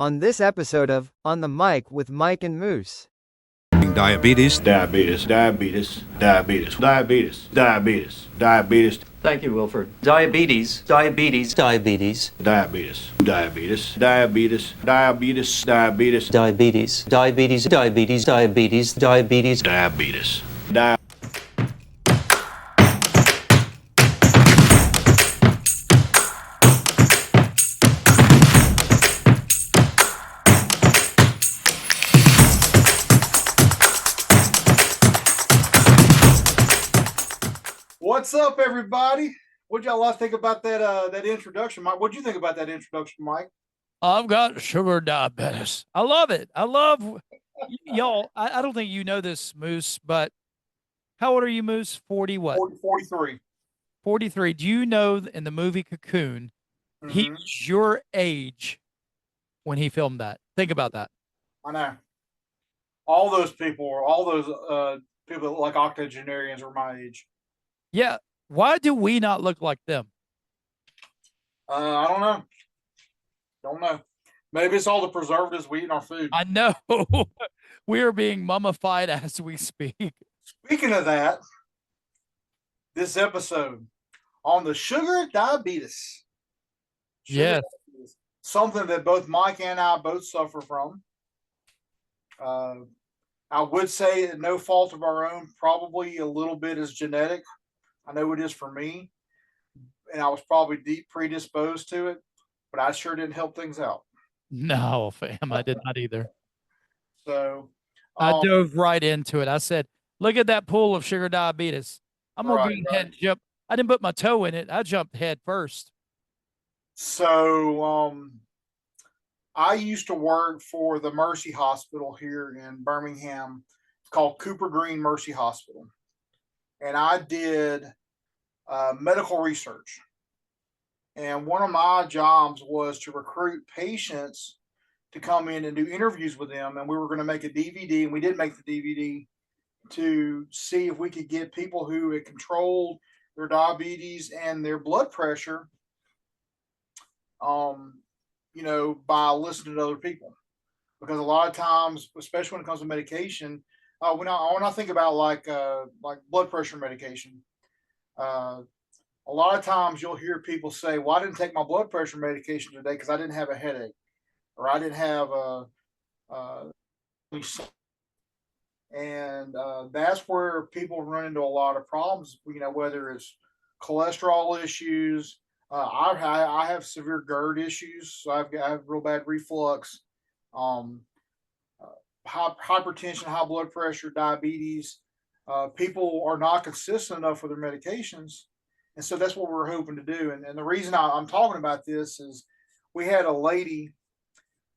On this episode of On the Mic with Mike and Moose. Diabetes. Diabetes. Diabetes. Diabetes. Diabetes. Diabetes. Diabetes. Thank you, Wilford. Diabetes. Diabetes. Diabetes. Diabetes. Diabetes. Diabetes. Diabetes. Diabetes. Diabetes. Diabetes. Diabetes. Diabetes. Diabetes. Diabetes. What's up, everybody? What'd y'all think about that introduction, Mike? What'd you think about that introduction, Mike? I've got sugar diabetes. I love it. I love y'all. I don't think you know this, Moose, but how old are you, Moose? 40 what? 43. 43. Do you know in the movie Cocoon, he was your age when he filmed that? Think about that. I know. All those people that look like octogenarians are my age. Yeah. Why do we not look like them? I don't know. Don't know. Maybe it's all the preservatives we eat in our food. I know. We are being mummified as we speak. Speaking of that, this episode on the sugar diabetes. Yes. Diabetes, something that both Mike and I both suffer from. I would say at no fault of our own, probably a little bit is genetic. I know it is for me, and I was probably deep predisposed to it, but I sure didn't help things out. No, fam, I did not either. So I dove right into it. I said, look at that pool of sugar diabetes. I'm going to go ahead and jump. I didn't put my toe in it. I jumped head first. So I used to work for the Mercy Hospital here in Birmingham. It's called Cooper Green Mercy Hospital. And I did medical research. And one of my jobs was to recruit patients to come in and do interviews with them. And we were going to make a DVD, and we did make the DVD to see if we could get people who had controlled their diabetes and their blood pressure, by listening to other people. Because a lot of times, especially when it comes to medication, when I think about like blood pressure medication, a lot of times you'll hear people say, "Well, I didn't take my blood pressure medication today because I didn't have a headache, or I didn't have and that's where people run into a lot of problems. Whether it's cholesterol issues, I have severe GERD issues, so I have real bad reflux. Hypertension, high blood pressure, diabetes. People are not consistent enough with their medications. And so that's what we're hoping to do. And the reason I'm talking about this is we had a lady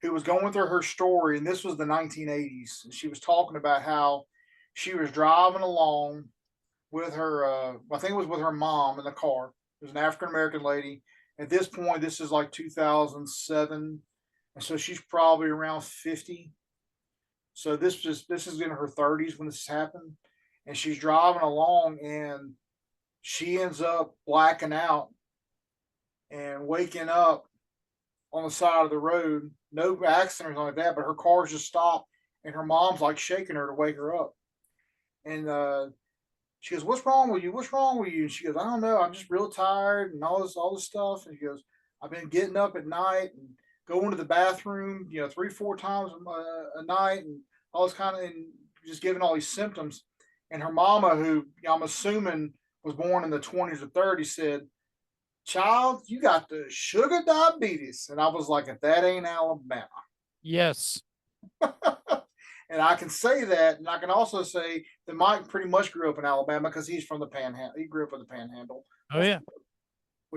who was going through her story, and this was the 1980s. And she was talking about how she was driving along with her, I think it was with her mom in the car. It was an African-American lady. At this point, this is like 2007. And so she's probably around 50. So this is in her 30s when this happened, and she's driving along, and she ends up blacking out and waking up on the side of the road. No accident or anything like that, but her car's just stopped, and her mom's like shaking her to wake her up. And she goes, "What's wrong with you? What's wrong with you?" And she goes, "I don't know. I'm just real tired and all this stuff." And she goes, "I've been getting up at night and going to the bathroom, 3-4 times a night, and all this kind of, and just giving all these symptoms." And her mama, who I'm assuming was born in the 20s or 30s, said, "Child, you got the sugar diabetes." And I was like, "If that ain't Alabama." Yes. And I can say that, and I can also say that Mike pretty much grew up in Alabama because he's from the Panhandle. He grew up in the Panhandle. Oh yeah.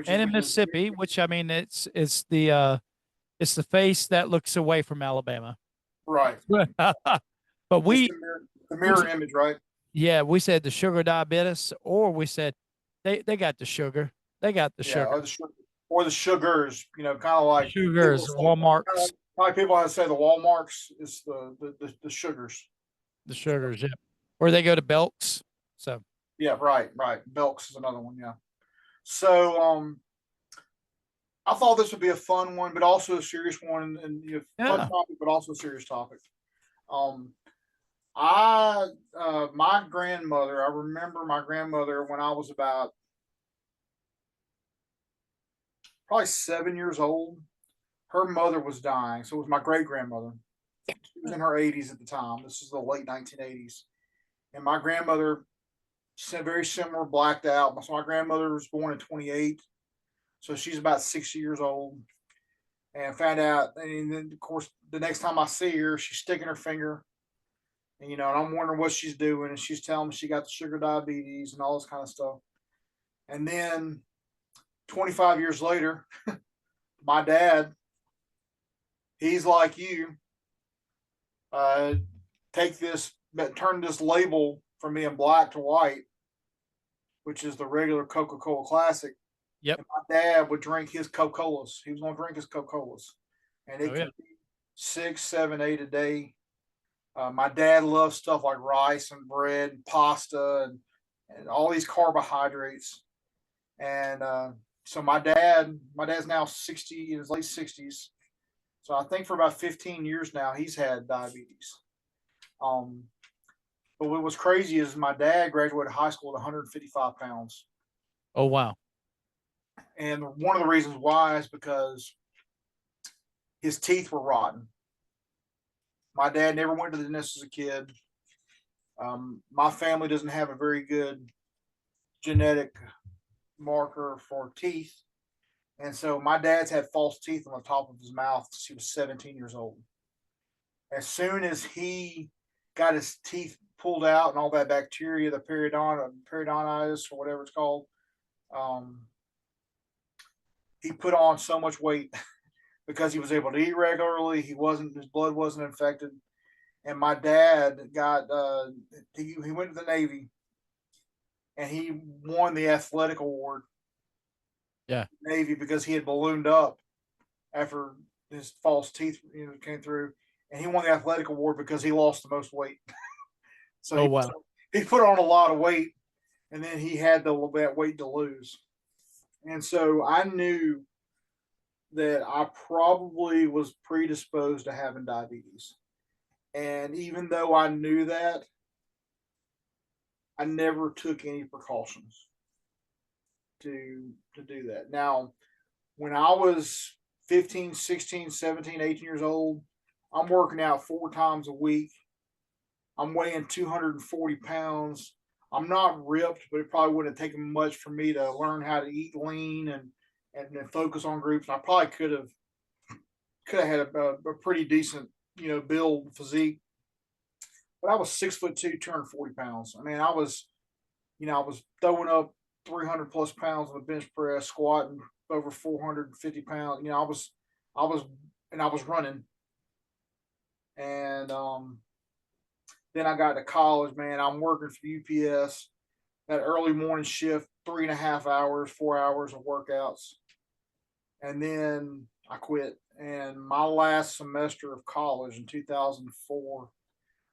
And in Mississippi, which I mean, it's the face that looks away from Alabama. Right. But the mirror image, right? Yeah, we said the sugar diabetes, or we said they got the sugar. They got the sugar. Or the sugars, kind of like sugars, Walmarts. Like people have to say the Walmarts is the sugars. The sugars, yeah. Or they go to Belk's. So yeah, right. Belk's is another one, yeah. So I thought this would be a fun one, but also a serious one, and fun Yeah. topic, but also a serious topic. Um, my grandmother. I remember my grandmother when I was about probably 7 years old. Her mother was dying, so it was my great grandmother. She was in her 80s at the time. This is the late 1980s, and my grandmother, very similar, blacked out. So my grandmother was born in 28, so she's about 60 years old. And found out, and then of course the next time I see her, she's sticking her finger, and I'm wondering what she's doing, and she's telling me she got the sugar diabetes and all this kind of stuff. And then 25 years later, my dad, he's like you, uh, take this, turn this label from being black to white, which is the regular Coca-Cola Classic. Yep. And my dad would drink his Coca-Colas. He was going to drink his Coca-Colas, and it Oh, yeah. could be 6, 7, 8 a day. My dad loves stuff like rice and bread and pasta and all these carbohydrates. And so my dad's now 60, in his late 60s. So I think for about 15 years now, he's had diabetes. Um, but what was crazy is my dad graduated high school at 155 pounds. Oh, wow. And one of the reasons why is because his teeth were rotten. My dad never went to the dentist as a kid. My family doesn't have a very good genetic marker for teeth. And so my dad's had false teeth on the top of his mouth since he was 17 years old. As soon as he got his teeth pulled out and all that bacteria, the periodontitis or whatever it's called, he put on so much weight because he was able to eat regularly. His blood wasn't infected. And my dad he went to the Navy and he won the athletic award. Yeah. Navy, because he had ballooned up after his false teeth came through, and he won the athletic award because he lost the most weight. So Oh, wow. he put on a lot of weight, and then he had that weight to lose. And so I knew that I probably was predisposed to having diabetes. And even though I knew that, I never took any precautions to do that. Now, when I was 15, 16, 17, 18 years old, I'm working out 4 times a week. I'm weighing 240 pounds. I'm not ripped, but it probably wouldn't have taken much for me to learn how to eat lean and focus on groups. And I probably could have had a pretty decent, build physique. But I was 6'2", 240 pounds. I mean, I was throwing up 300 plus pounds on the bench press, squatting over 450 pounds. I was running. And then I got to college, man. I'm working for UPS, that early morning shift, 3.5 hours, 4 hours of workouts. And then I quit. And my last semester of college in 2004,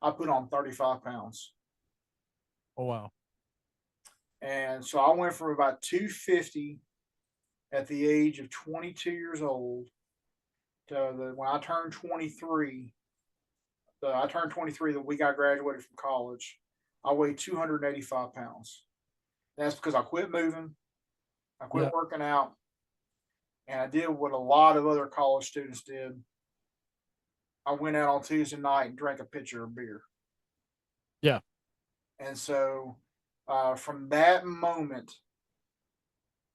I put on 35 pounds. Oh, wow. And so I went from about 250 at the age of 22 years old to when I turned 23. I turned 23 the week I graduated from college. I weighed 285 pounds. That's because I quit moving, I quit working out, and I did what a lot of other college students did. I went out on Tuesday night and drank a pitcher of beer. Yeah. And so from that moment,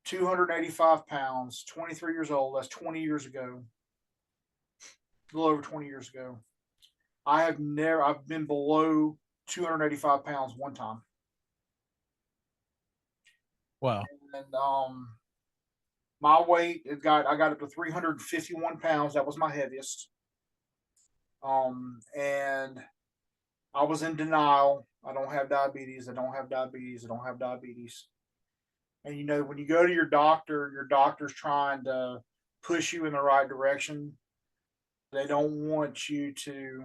285 pounds, 23 years old, that's 20 years ago, a little over 20 years ago. I've been below 285 pounds one time. Wow. And my weight, I got up to 351 pounds. That was my heaviest. And I was in denial. I don't have diabetes. I don't have diabetes. I don't have diabetes. And when you go to your doctor's trying to push you in the right direction. They don't want you to.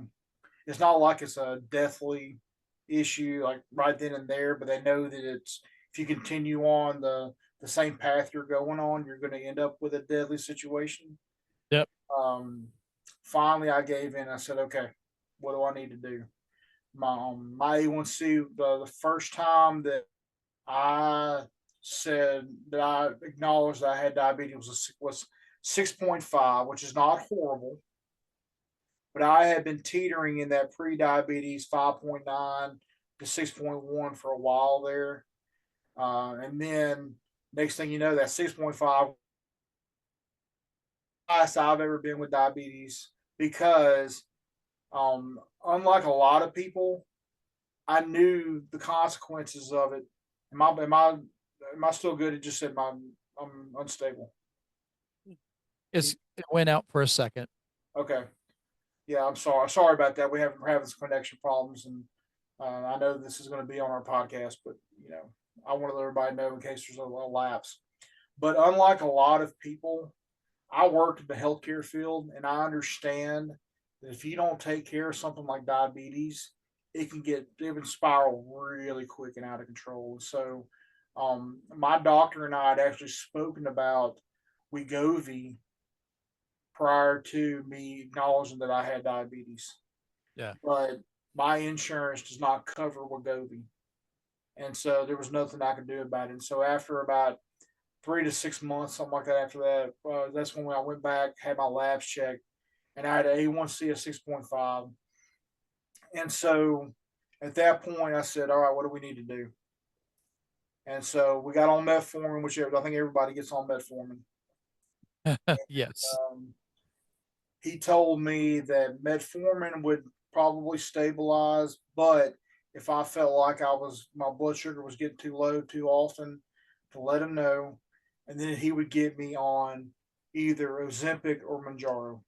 It's not like it's a deathly issue like right then and there, but they know that if you continue on, the the same path you're going on, you're going to end up with a deadly situation. Yep. Um, Finally, I gave in. I said, okay, what do I need to do? My A1C, the first time that I said that I acknowledged that I had diabetes was 6.5, which is not horrible, but I had been teetering in that pre-diabetes 5.9 to 6.1 for a while there, and then next thing you know, that 6.5 highest I've ever been with diabetes because, unlike a lot of people, I knew the consequences of it. Am I still good? It just said I'm unstable. It went out for a second. Okay. Yeah, I'm sorry. Sorry about that. We're having some connection problems, and I know this is going to be on our podcast, but I want to let everybody know in case there's a lapse. But unlike a lot of people, I worked in the healthcare field, and I understand that if you don't take care of something like diabetes, it can spiral really quick and out of control. So, my doctor and I had actually spoken about Wegovy prior to me acknowledging that I had diabetes. Yeah. But my insurance does not cover Wegovy. And so there was nothing I could do about it. And so after about 3 to 6 months, something like that, after that, that's when I went back, had my labs checked, and I had an A1C of 6.5. And so at that point, I said, all right, what do we need to do? And so we got on metformin, which I think everybody gets on metformin. Yes. He told me that metformin would probably stabilize, but if I felt like my blood sugar was getting too low too often, to let him know, and then he would get me on either Ozempic or Manjaro.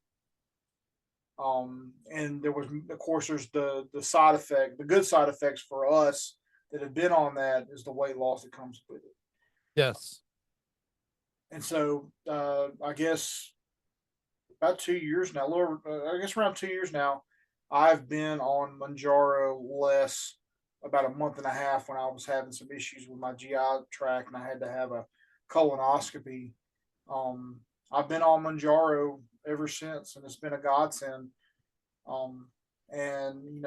And there was, of course, there's the side effect, the good side effects for us that have been on that is the weight loss that comes with it. Yes. And so I guess about 2 years now, I guess around 2 years now, I've been on Manjaro less about a month and a half when I was having some issues with my GI tract and I had to have a colonoscopy. I've been on Manjaro ever since, and it's been a godsend. Um, and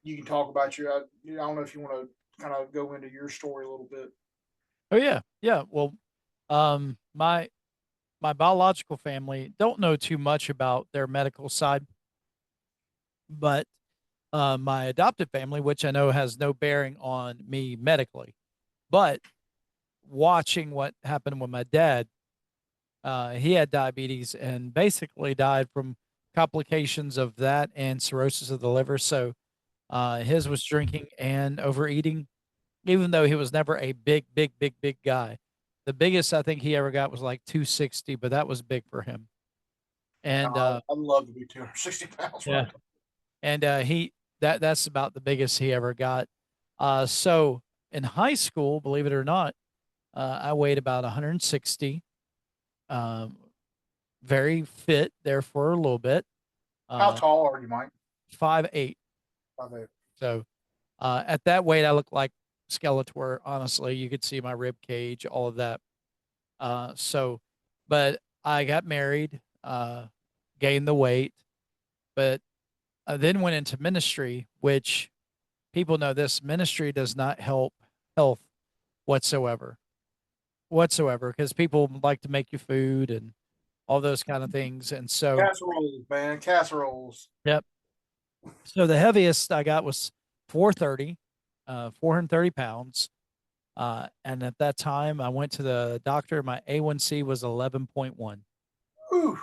you can talk about I don't know if you want to kind of go into your story a little bit. Oh yeah. Yeah. Well, my biological family don't know too much about their medical side, but my adopted family, which I know has no bearing on me medically, but watching what happened with my dad, he had diabetes and basically died from complications of that and cirrhosis of the liver. So his was drinking and overeating, even though he was never a big guy. The biggest I think he ever got was like 260, but that was big for him. And I'd love to be 260 pounds. yeah, Right. and that's about the biggest he ever got. So in high school, believe it or not, I weighed about 160. Um, very fit there for a little bit. How tall are you, Mike? 5'8". 5'8". So at that weight, I looked like Skeletor. Honestly, you could see my rib cage, all of that. But I got married, gained the weight, but I then went into ministry, which people know this ministry does not help health whatsoever, because people like to make you food and all those kind of things. And so, Casseroles, man, casseroles. yep. So the heaviest I got was 430, 430 pounds. And at that time, I went to the doctor. My A1C was 11.1. Whew,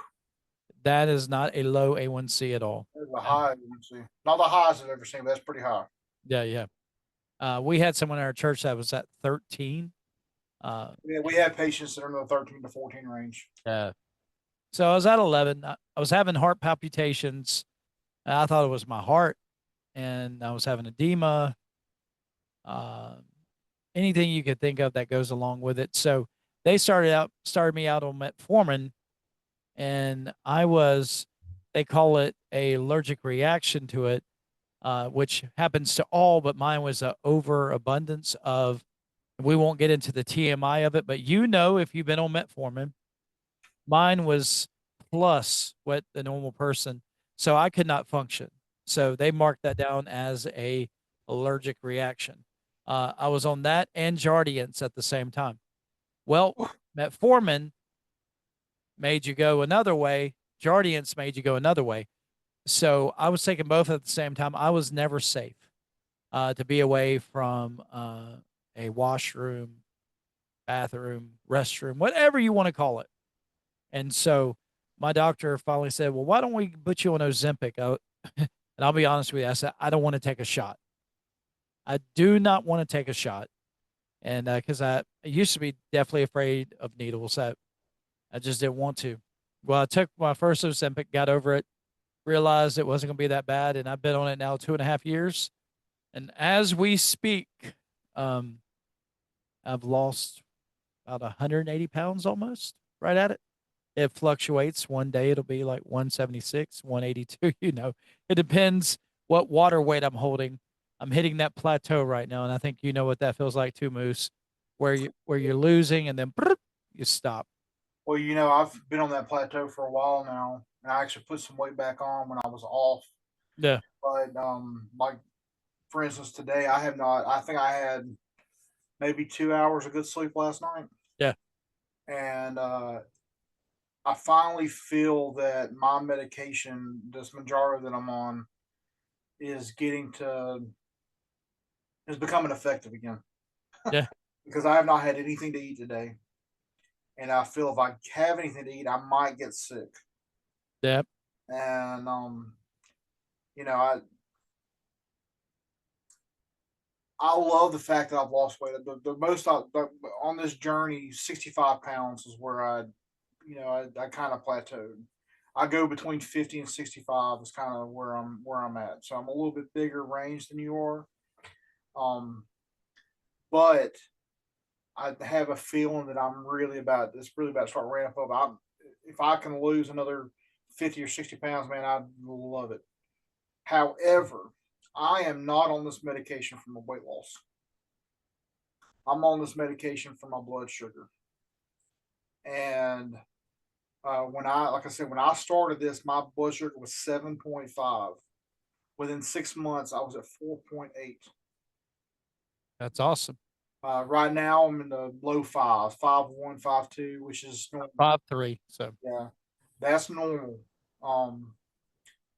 That is not a low A1C at all. that's a high A1C. Not the highest I've ever seen, but that's pretty high. Yeah, yeah. We had someone in our church that was at 13. Yeah, we have patients that are in the 13 to 14 range. Yeah. So I was at 11. I was having heart palpitations. I thought it was my heart, and I was having edema. Uh, Anything you could think of that goes along with it. So they started me out on metformin, and they call it a allergic reaction to it, which happens to all, but mine was an overabundance of We won't get into the TMI of it, but if you've been on metformin, mine was plus what the normal person, so I could not function. So they marked that down as a allergic reaction. I was on that and Jardiance at the same time. Well, metformin made you go another way. Jardiance made you go another way. So I was taking both at the same time. I was never safe to be away from a washroom, bathroom, restroom, whatever you want to call it. And so my doctor finally said, "Well, why don't we put you on Ozempic?" And I'll be honest with you, I said, "I don't want to take a shot. I do not want to take a shot." And because I used to be definitely afraid of needles, I just didn't want to. Well, I took my first Ozempic, got over it, realized it wasn't going to be that bad, and I've been on it now 2.5 years. And as we speak, um, I've lost about 180 pounds almost, right at it. It fluctuates. One day it'll be like 176, 182. It depends what water weight I'm holding. I'm hitting that plateau right now, and I think you know what that feels like too, Moose, where you're losing and then you stop. Well, I've been on that plateau for a while now, and I actually put some weight back on when I was off. Yeah. But like for instance, today I have not. I think I had maybe 2 hours of good sleep last night, Yeah. and I finally feel that my medication, this Manjaro that I'm on, is getting to is becoming effective again. Yeah. Because I have not had anything to eat today, and I feel if I have anything to eat, I might get sick. Yeah. And I love the fact that I've lost weight. The most on this journey, 65 pounds is where I kind of plateaued. I go between 50 and 65 is kind of where I'm at. So I'm a little bit bigger range than you are. Um, but I have a feeling that it's really about to start ramp up. If I can lose another 50 or 60 pounds, man, I'd love it. However, I am not on this medication for my weight loss. I'm on this medication for my blood sugar. And like I said, when I started this, my blood sugar was 7.5. Within 6 months, I was at 4.8. That's awesome. Right now, I'm in the low fives, 5.1, 5.2, which is normal. 5'3". So Yeah, that's normal. Um,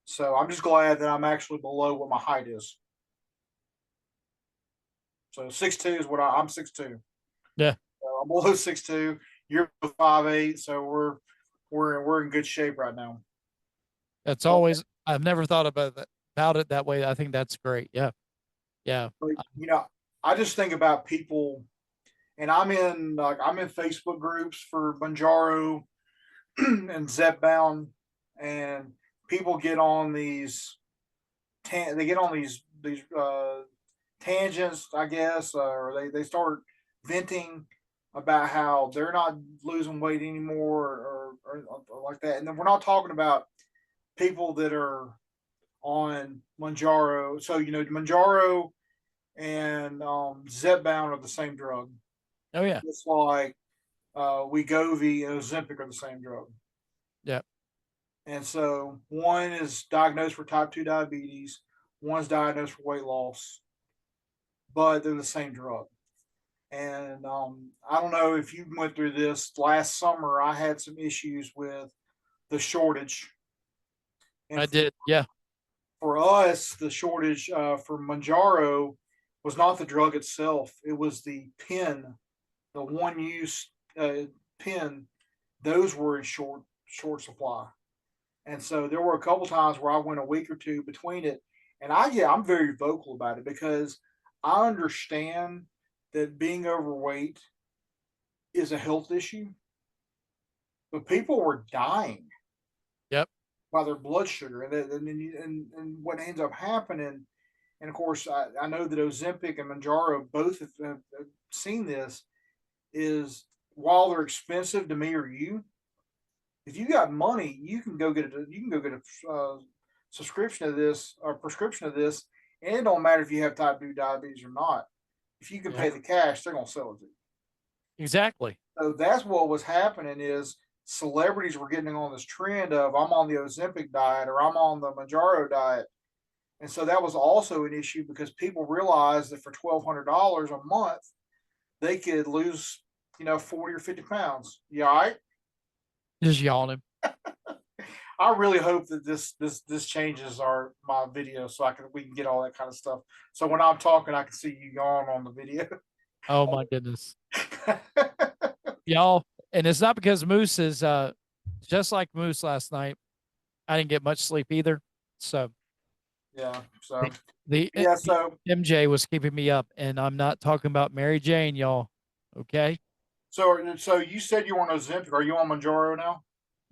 so I'm just glad that I'm actually below what my height is. So 6'2" is what I'm 6'2". yeah, I'm below 6'2". You're 5'8", so we're in good shape right now. that's But, always. I've never thought about it that way. I think that's great. Yeah. Yeah. but I just think about people, and I'm in Facebook groups for Banjaro and Zepbound, and people get on they get on these tangents, I guess, or they start venting about how they're not losing weight anymore, or like that. And then we're not talking about people that are on Manjaro. So Manjaro and Zepbound are the same drug. Oh yeah. It's like Wegovy and Ozempic are the same drug. Yeah. And so one is diagnosed for type 2 diabetes, one's diagnosed for weight loss, but they're the same drug. And I don't know if you went through this last summer. I had some issues with the shortage. And I did. Yeah. for us, the shortage for Manjaro was not the drug itself, it was the pen, the one use pen. Those were in short supply. And so there were a couple times where I went a week or two between it. And I'm very vocal about it because I understand that being overweight is a health issue, but people were dying Yep. by their blood sugar, and what ends up happening. And of course, I know that Ozempic and Manjaro both have seen this. Is while they're expensive to me or you, if you got money, you can go get a subscription of this or prescription of this, and it don't matter if you have type 2 diabetes or not. if you can Yeah. pay the cash, they're gonna sell it to you. Exactly. So that's what was happening is celebrities were getting on this trend of I'm on the Ozempic diet or I'm on the Manjaro diet. And so that was also an issue because people realized that for $1,200 a month, they could lose, 40 or 50 pounds. You all right? Just yawning. I really hope that this changes my video so we can get all that kind of stuff. So when I'm talking, I can see you yawn on the video. Oh my goodness. Y'all, and it's not because Moose is just like Moose last night. I didn't get much sleep either. So Yeah. So the yeah. So MJ was keeping me up, and I'm not talking about Mary Jane, y'all. Okay. so you said you were on Ozempic. Are you on Manjaro now?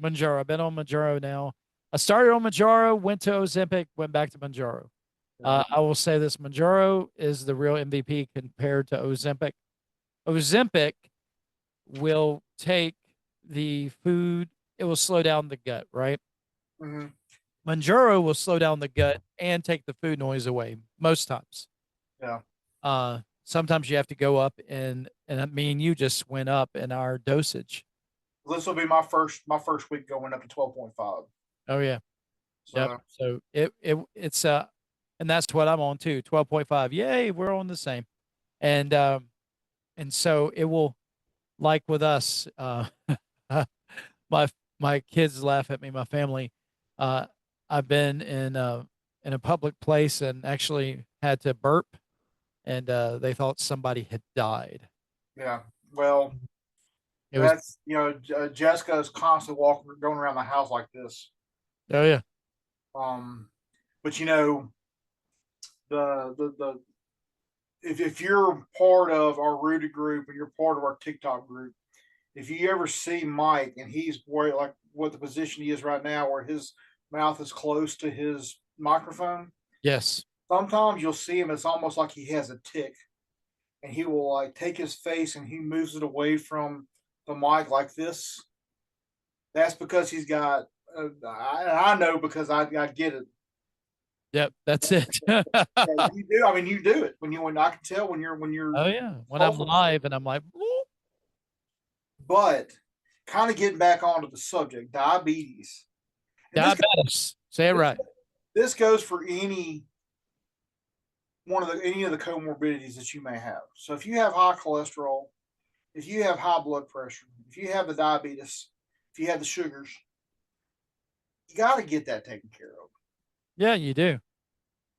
Manjaro. I've been on Manjaro now. I started on Manjaro, went to Ozempic, went back to Manjaro. I will say this: Manjaro is the real MVP compared to Ozempic. Ozempic will take the food; it will slow down the gut, right? Mm-hmm. Manjaro will slow down the gut and take the food noise away most times. Yeah. Sometimes you have to go up and me and you just went up in our dosage. This will be my first week going up to 12.5. Oh yeah. Yep. So So it's and that's what I'm on too, 12.5. Yay, we're on the same. And so it will, like with us, my my kids laugh at me, my family. Uh I've been in a public place and actually had to burp and they thought somebody had died. yeah. Well, It was that's Jessica is constantly going around the house like this. oh yeah. Um, but the if you're part of our rooted group and you're part of our TikTok group, if you ever see Mike and he's where like what the position he is right now, where his mouth is close to his microphone, Yes. sometimes you'll see him. It's almost like he has a tick, and he will like take his face and he moves it away from the mic like this. That's because he's got. I know because I get it. Yep, that's it. Yeah, you do. I mean, you do it when I can tell when you're. Oh yeah, when I'm live and I'm like, "Whoop." But kind of getting back onto the subject, diabetes. And Diabetes. Say it right. this goes for any of the comorbidities that you may have. So if you have high cholesterol, if you have high blood pressure, if you have the diabetes, if you have the sugars, you got to get that taken care of. Yeah, you do.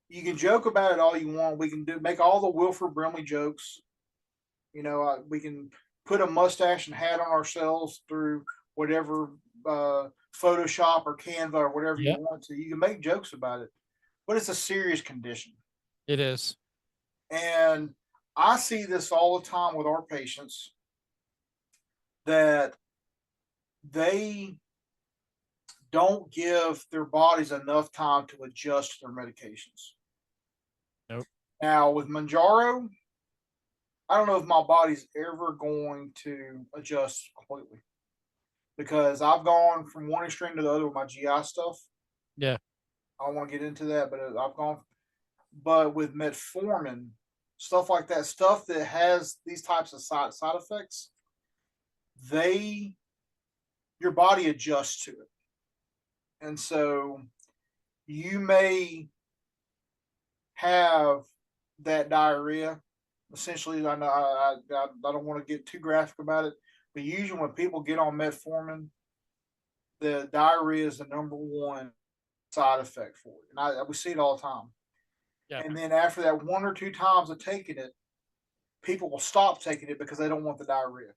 You can joke about it all you want. We can make all the Wilford Brimley jokes. We can put a mustache and hat on ourselves through whatever Photoshop or Canva or whatever Yep. you want to. You can make jokes about it, but it's a serious condition. It is. And I see this all the time with our patients that they don't give their bodies enough time to adjust to their medications. Nope. Now, with Manjaro, I don't know if my body's ever going to adjust completely because I've gone from one extreme to the other with my GI stuff. Yeah. I don't want to get into that, but I've gone. But with metformin, stuff like that, stuff that has these types of side effects, your body adjusts to it. And so you may have that diarrhea. Essentially, I know I don't want to get too graphic about it, but usually when people get on metformin, the diarrhea is the number one side effect for it. And we see it all the time. Yeah. And then after that one or two times of taking it, people will stop taking it because they don't want the diarrhea.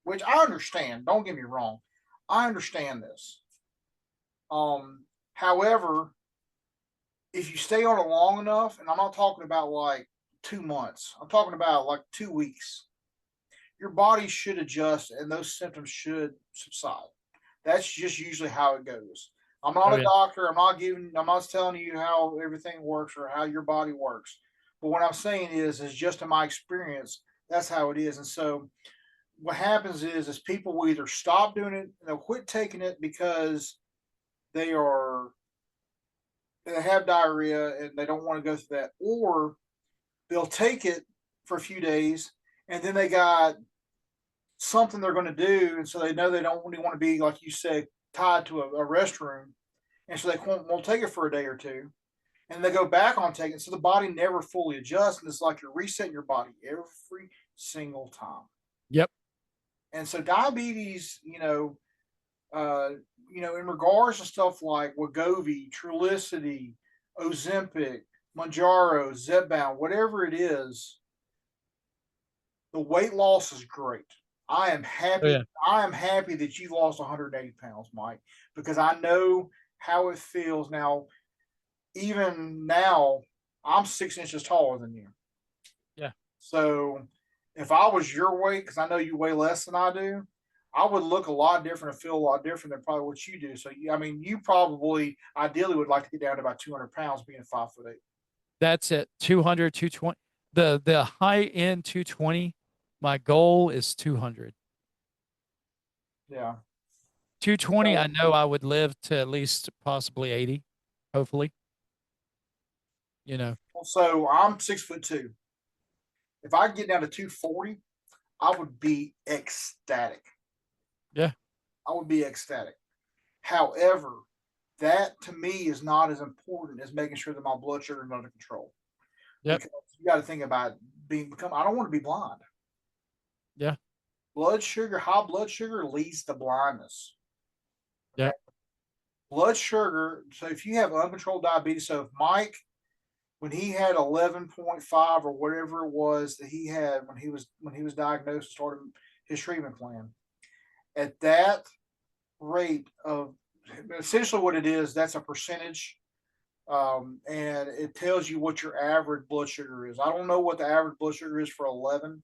Which I understand. Don't get me wrong. I understand this. However, if you stay on it long enough, and I'm not talking about like 2 months, I'm talking about like 2 weeks, your body should adjust and those symptoms should subside. That's just usually how it goes. I'm not a doctor. I'm not telling you how everything works or how your body works. But what I'm saying is just in my experience, that's how it is. And so what happens is people will either stop doing it and they'll quit taking it because they have diarrhea and they don't want to go through that, or they'll take it for a few days, and then they got something they're going to do, and so they know they don't really want to be, like you said, tied to a restroom, and so they won't take it for a day or two, and they go back on taking it, so the body never fully adjusts, and it's like you're resetting your body every single time. Yep. And so diabetes, in regards to stuff like Wegovy, Trulicity, Ozempic, Mounjaro, Zepbound, whatever it is, the weight loss is great. I am happy. Oh, yeah. I am happy that you lost 180 pounds, Mike, because I know how it feels now. Even now, I'm 6 inches taller than you. Yeah. So if I was your weight, because I know you weigh less than I do, I would look a lot different and feel a lot different than probably what you do. So, you probably ideally would like to get down to about 200 pounds being 5'8". That's it. 200, 220. The high end 220. My goal is 200. Yeah. 220, I know I would live to at least possibly 80, hopefully. So I'm 6'2". If I get down to 240, I would be ecstatic. Yeah. I would be ecstatic. However, that to me is not as important as making sure that my blood sugar is under control. Yep. Because you got to think about I don't want to be blind. Yeah. High blood sugar leads to blindness. Yeah. Blood sugar. So if you have uncontrolled diabetes, so if Mike, when he had 11.5 or whatever it was that he had when he was diagnosed and started his treatment plan, at that rate of essentially what it is, that's a percentage, and it tells you what your average blood sugar is. I don't know what the average blood sugar is for 11.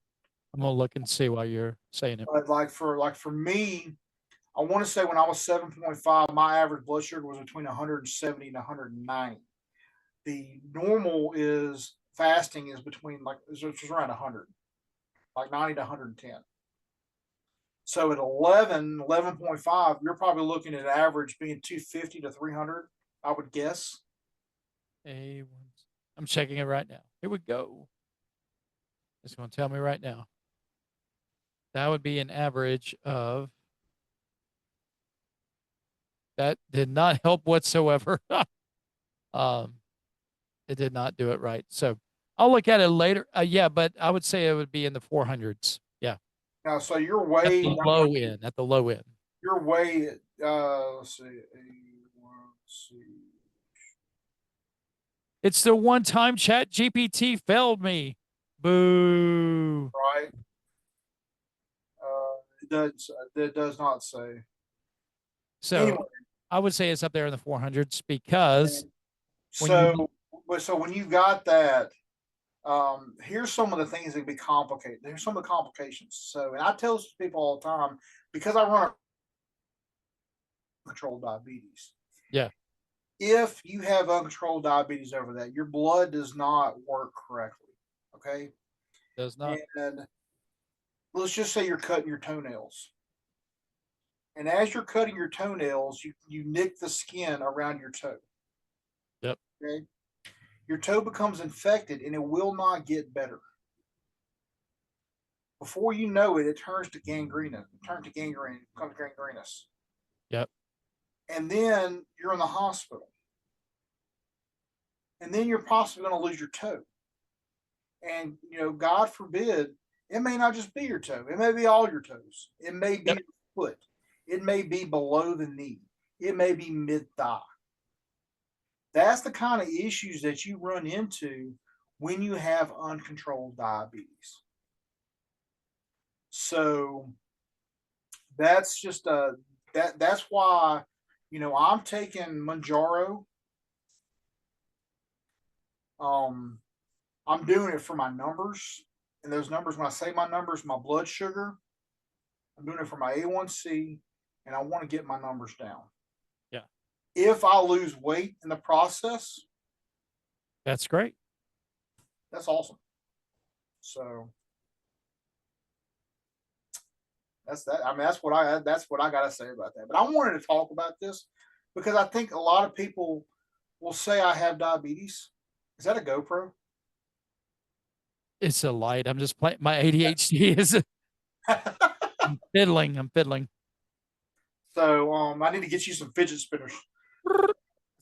I'm gonna look and see while you're saying it. But for me, I want to say when I was 7.5, my average blood sugar was between 170 and 190. The normal is fasting is between which is around 100, like 90 to 110. So at 11.5, you're probably looking at average being 250 to 300, I would guess. I'm checking it right now. Here we go. It's going to tell me right now. That would be an average of. That did not help whatsoever. It did not do it right. So I'll look at it later. Yeah, but I would say it would be in the 400s. Yeah. Now, so you're At way the low end. At the low end. You're way. Let's see. Let's see. It's the one time Chat GPT failed me. Boo. Right. It does not say. So Anyway, I would say it's up there in the 400s because when you got that, here's some of the things that can be complicated. Here's some of the complications. So, and I tell people all the time, because I run a controlled diabetes. Yeah. If you have uncontrolled diabetes over that, your blood does not work correctly. Okay. Does not. And let's just say you're cutting your toenails. And as you're cutting your toenails, you nick the skin around your toe. Yep. Okay. Your toe becomes infected and it will not get better. Before you know it, it turns to gangrene. It becomes gangrenous. Yep. And then you're in the hospital. And then you're possibly going to lose your toe. And, God forbid, it may not just be your toe. It may be all your toes. It may be your foot. It may be below the knee. It may be mid-thigh. That's the kind of issues that you run into when you have uncontrolled diabetes. So that's just that's why, I'm taking Mounjaro. I'm doing it for my numbers. And those numbers, when I say my numbers, my blood sugar, I'm doing it for my A1C, and I want to get my numbers down. Yeah. If I lose weight in the process, that's great. That's awesome. So that's that. I mean, that's what I got to say about that. But I wanted to talk about this because I think a lot of people will say I have diabetes. Is that a GoPro? It's a light. I'm just playing. My ADHD is I'm fiddling. I'm fiddling. So I need to get you some fidget spinners.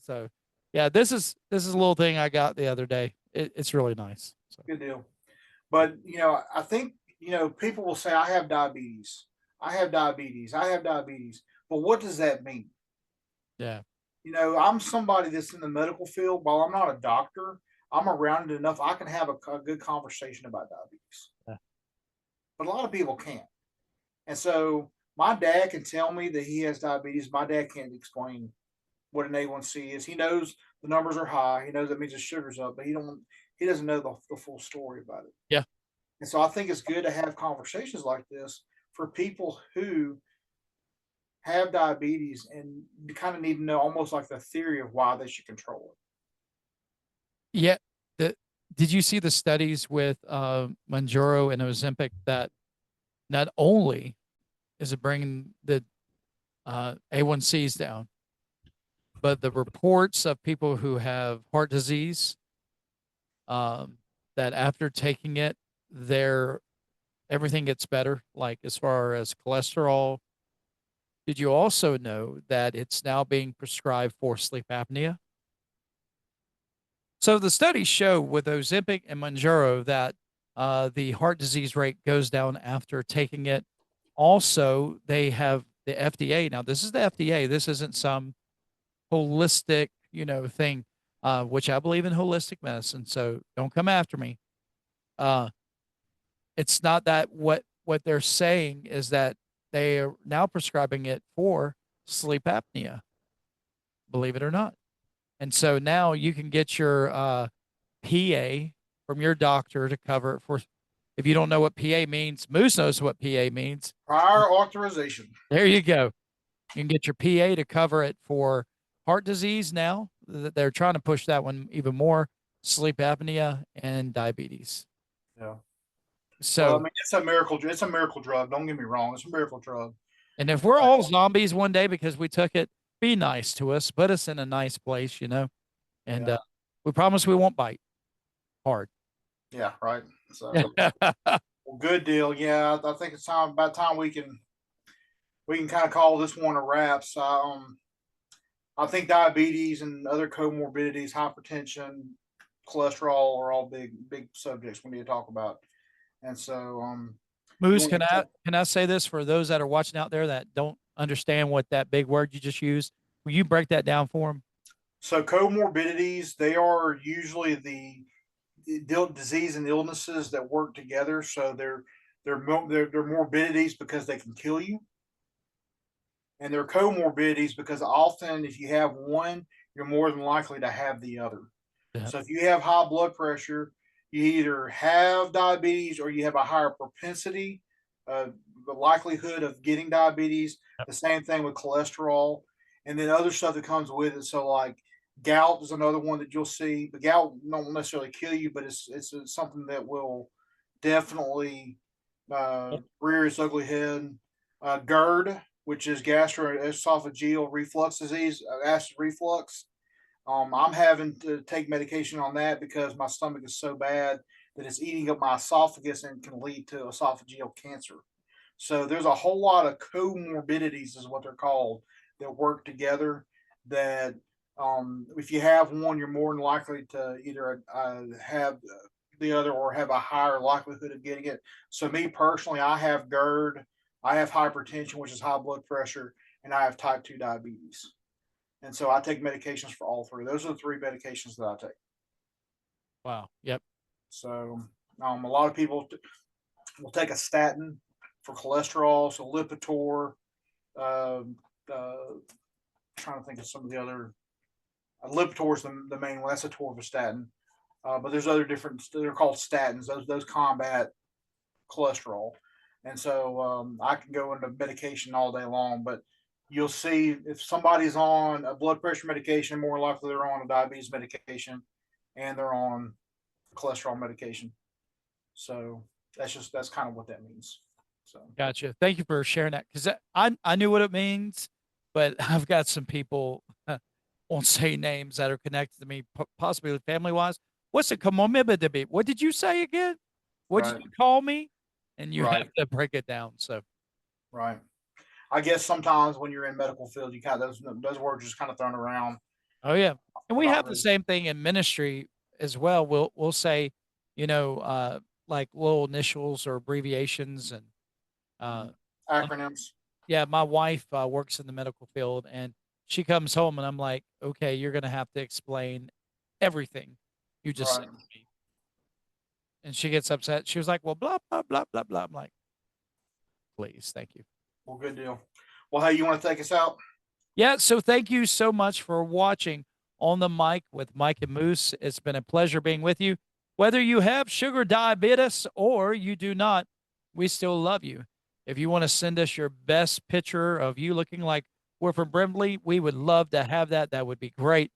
So, yeah, this is a little thing I got the other day. It's really nice. So, Good deal. But I think people will say, "I have diabetes. I have diabetes. I have diabetes." But what does that mean? yeah, I'm somebody that's in the medical field. While I'm not a doctor, I'm around it enough. I can have a good conversation about diabetes. Yeah. But a lot of people can't. And so my dad can tell me that he has diabetes. My dad can't explain what an A1C is. He knows the numbers are high. He knows that means the sugar's up, but he doesn't know the full story about it. yeah, And so I think it's good to have conversations like this for people who have diabetes and kind of need to know almost like the theory of why they should control it. yeah. The Did you see the studies with Manjaro and Ozempic that not only is it bringing the A1Cs down, but the reports of people who have heart disease, that after taking it, their everything gets better, like as far as cholesterol. Did you also know that it's now being prescribed for sleep apnea? So the studies show with Ozempic and Mounjaro that the heart disease rate goes down after taking it. Also, they have the FDA. Now, this is the FDA. This isn't some holistic, thing, which I believe in holistic medicine. So don't come after me. Uh, it's not that what they're saying is that they are now prescribing it for sleep apnea, believe it or not. And so now you can get your PA from your doctor to cover it for. If you don't know what PA means, Moose knows what PA means. Prior authorization. There you go. You can get your PA to cover it for heart disease now. They're trying to push that one even more, sleep apnea and diabetes. Yeah. So, Well, I mean, it's a miracle. It's a miracle drug. Don't get me wrong. It's a miracle drug. and if we're all zombies one day because we took it, be nice to us, put us in a nice place, and Yeah. we promise we won't bite hard. Yeah. Right. So, well, good deal. Yeah, I think it's about time we can kind of call this one a wrap. So, I think diabetes and other comorbidities, hypertension, cholesterol are all big subjects we need to talk about. And so, Moose, can I say this for those that are watching out there that don't understand what that big word you just used? Will you break that down for them? so comorbidities, they are usually the disease and illnesses that work together. So they're morbidities because they can kill you, and they're comorbidities because often if you have one, you're more than likely to have the other. Yeah. So if you have high blood pressure, you either have diabetes or you have a higher propensity, the likelihood of getting diabetes. Yep. The same thing with cholesterol, and then other stuff that comes with it. So like gout is another one that you'll see. But gout won't necessarily kill you, but it's something that will definitely rear its ugly head. GERD, which is gastroesophageal reflux disease, acid reflux. I'm having to take medication on that because my stomach is so bad that it's eating up my esophagus and can lead to esophageal cancer. So there's a whole lot of comorbidities, is what they're called, that work together. That if you have one, you're more than likely to either have the other or have a higher likelihood of getting it. So me personally, I have GERD, I have hypertension, which is high blood pressure, and I have type 2 diabetes. And so I take medications for all three. Those are the three medications that I take. Wow. Yep. So a lot of people will take a statin for cholesterol. So Lipitor, trying to think of some of the other. Lipitor is the main one. That's a torvastatin. But there's other different. They're called statins. Those combat cholesterol. And so I can go into medication all day long, but you'll see if somebody's on a blood pressure medication, more likely they're on a diabetes medication and they're on cholesterol medication. So that's kind of what that means. So Gotcha. Thank you for sharing that because I knew what it means, but I've got some people won't say names that are connected to me, possibly family wise. What's the comorbidity? What did you say again? Would Right. you call me? And you Right. have to break it down. So Right. I guess sometimes when you're in medical field, you kind of those words just kind of thrown around. oh yeah. And we Not have the really. same thing in ministry as well. We'll say, you know, like little initials or abbreviations and uh Acronyms. yeah, my wife works in the medical field and she comes home and I'm like, okay, you're going to have to explain everything you just said Right. to me. And she gets upset. She was like, well, blah, blah, blah, blah, blah. I'm like, please, thank you. Well, good deal. Well, hey, you want to take us out? Yeah. So thank you so much for watching On the Mic with Mike and Moose. It's been a pleasure being with you. Whether you have sugar diabetes or you do not, we still love you. If you want to send us your best picture of you looking like we're from Brimley, we would love to have that. That would be great.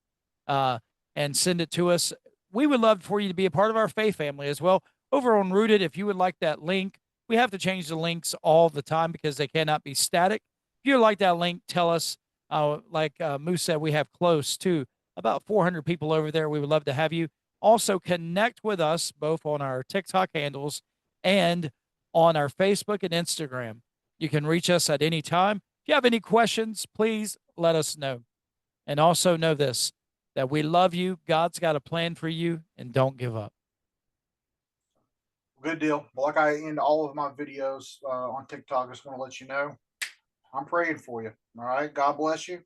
And send it to us. We would love for you to be a part of our faith family as well. Over on Rooted, if you would like that link, we have to change the links all the time because they cannot be static. If you like that link, tell us. Like Moose said, we have close to about 400 people over there. We would love to have you. Also, connect with us both on our TikTok handles and on our Facebook and Instagram. You can reach us at any time. If you have any questions, please let us know. And also know this, that we love you. God's got a plan for you, and don't give up. Good deal. Well, like I end all of my videos on TikTok, I just want to let you know I'm praying for you. All right. God bless you.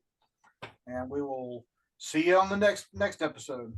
And we will see you on the next episode.